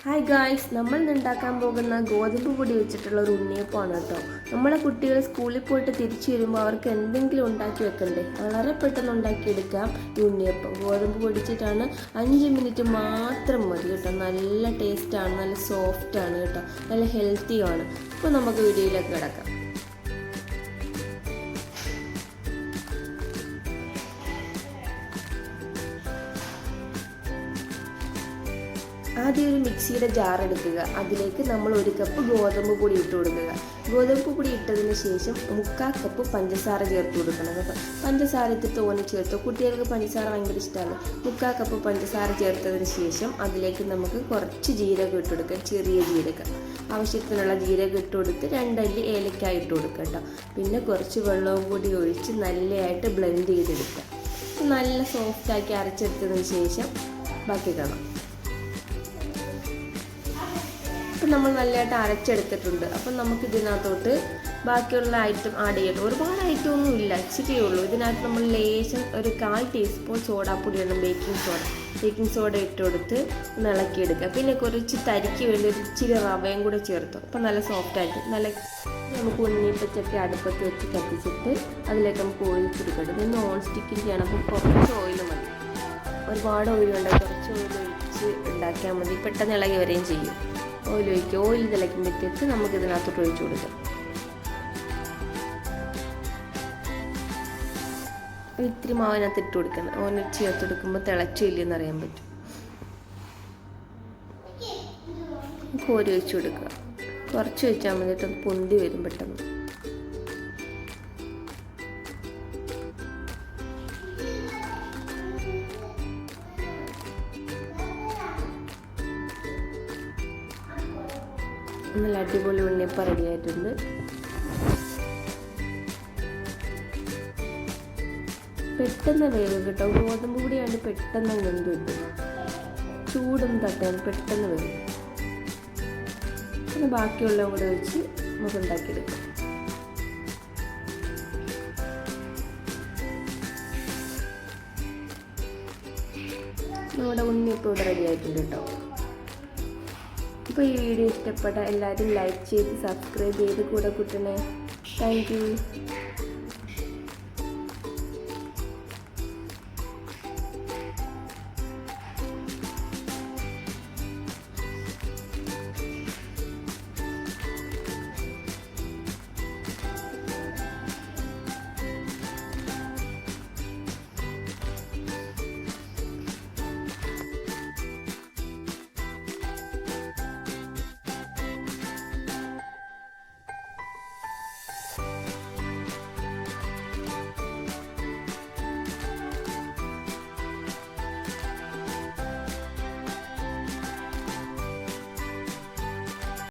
Hi guys, നമ്മൾ ഉണ്ടാക്കാൻ പോകുന്ന ഗോതമ്പ് പൊടി വെച്ചിട്ടുള്ള ഒരു ഉണ്ണിയപ്പമാണ് കേട്ടോ. നമ്മളെ കുട്ടികൾ സ്കൂളിൽ പോയിട്ട് തിരിച്ചു വരുമ്പോൾ അവർക്ക് എന്തെങ്കിലും ഉണ്ടാക്കി വെക്കണ്ടേ. വളരെ പെട്ടെന്ന് ഉണ്ടാക്കിയെടുക്കാം ഈ ഉണ്ണിയപ്പം. ഗോതമ്പ് പൊടിച്ചിട്ടാണ്, 5 മിനിറ്റ് മാത്രം മതി കേട്ടോ. നല്ല ടേസ്റ്റാണ്, നല്ല സോഫ്റ്റാണ് കേട്ടോ, നല്ല ഹെൽത്തിയാണ്. അപ്പോൾ നമുക്ക് വീഡിയോയിലേക്ക് കിടക്കാം. ആദ്യം ഒരു മിക്സിയുടെ ജാർ എടുക്കുക. അതിലേക്ക് നമ്മൾ 1 കപ്പ് ഗോതമ്പ് പൊടി ഇട്ട് കൊടുക്കുക. ഗോതമ്പ് പൊടി ഇട്ടതിന് ശേഷം 3/4 കപ്പ് പഞ്ചസാര ചേർത്ത് കൊടുക്കണം കേട്ടോ. പഞ്ചസാര ഇട്ട് തോന്നി ചേർത്തോ, കുട്ടികൾക്ക് പഞ്ചസാര ഭയങ്കര ഇഷ്ടമാണ്. 3/4 കപ്പ് പഞ്ചസാര ചേർത്തതിന് ശേഷം അതിലേക്ക് നമുക്ക് കുറച്ച് ജീരകം ഇട്ട് കൊടുക്കാം, ചെറിയ ജീരകം. ആവശ്യത്തിനുള്ള ജീരകം ഇട്ട് കൊടുത്ത് 2 അല്ലി ഏലക്കായ ഇട്ട് കൊടുക്കുക കേട്ടോ. പിന്നെ കുറച്ച് വെള്ളവും കൂടി ഒഴിച്ച് നല്ലതായിട്ട് ബ്ലെൻഡ് ചെയ്തെടുക്കുക. നല്ല സോഫ്റ്റാക്കി അരച്ചെടുത്തതിന് ശേഷം ബാക്കി കാണാം. ഇപ്പം നമ്മൾ നല്ലതായിട്ട് അരച്ചെടുത്തിട്ടുണ്ട്. അപ്പം നമുക്ക് ഇതിനകത്തോട്ട് ബാക്കിയുള്ള ഐറ്റം ആഡ് ചെയ്യണം. ഒരുപാട് ഐറ്റം ഒന്നും ഇല്ല, ഇച്ചിരിയേ ഉള്ളൂ. ഇതിനകത്ത് നമ്മൾ ലേശം ഒരു 1/4 ടീസ്പൂൺ സോഡാപ്പൊടി ഇടണം, ബേക്കിംഗ് സോഡ ഇട്ട് കൊടുത്ത് ഇളക്കിയെടുക്കുക. പിന്നെ കുറച്ച് തരിക്ക് വേണ്ടി ഒരു ഇച്ചിരി റവയും കൂടെ ചേർത്തു. അപ്പം നല്ല സോഫ്റ്റായിട്ട് നമുക്ക് ഉണ്ണിയപ്പച്ചട്ടി അടുപ്പത്ത് വെച്ച് കത്തിച്ചിട്ട് അതിലേക്ക് നമുക്ക് ഓയിൽ കൊടുക്കണം. ഇത് നോൺ സ്റ്റിക്കിൻ്റെയാണ്, അപ്പം കുറച്ച് ഓയിൽ മതി. ഒരുപാട് ഓയിലുണ്ട്, കുറച്ച് ഓയിൽ ഒഴിച്ച് ഉണ്ടാക്കിയാൽ മതി. പെട്ടെന്ന് ഇളകി വരികയും ചെയ്യും. ഓയിൽ ഒഴിക്കുക. ഓയിൽ തിളയ്ക്കുമ്പോഴത്തേക്ക് നമുക്ക് ഇതിനകത്തോട്ട് ഒഴിച്ചു കൊടുക്കാം. ഇത്തിരി മാവിനകത്ത് ഇട്ട് കൊടുക്കണം. ഓന് ചേർത്ത് കൊടുക്കുമ്പോൾ തിളച്ചില്ലെന്ന് അറിയാൻ പറ്റും. കോരി ഒഴിച്ചു കൊടുക്കുക. കുറച്ച് ഒഴിച്ചാൽ മതിയിട്ട് പൊന്തി വരും പെട്ടെന്ന്. നല്ല അടിപൊളി ഉണ്ണിയപ്പം റെഡി ആയിട്ടുണ്ട്. പെട്ടെന്ന് വേഗം കേട്ടോ, ഗോതമ്പ് പൊടിയാണ്ട് പെട്ടെന്ന് വെന്ത് കിട്ടും. ചൂടൊന്നും തട്ടാൻ പെട്ടെന്ന് വേഗം. പിന്നെ ബാക്കിയുള്ളതും കൂടെ വെച്ച് നമുക്ക് ഉണ്ടാക്കിയെടുക്കാം. നമ്മുടെ ഉണ്ണിയപ്പം ഇവിടെ റെഡി ആയിട്ടുണ്ട് കേട്ടോ. അപ്പോൾ ഈ വീഡിയോ ഇഷ്ടപ്പെട്ട എല്ലാവരും ലൈക്ക് ചെയ്ത് സബ്സ്ക്രൈബ് ചെയ്ത് കൂടെ കൂട്ടണേ. Thank you.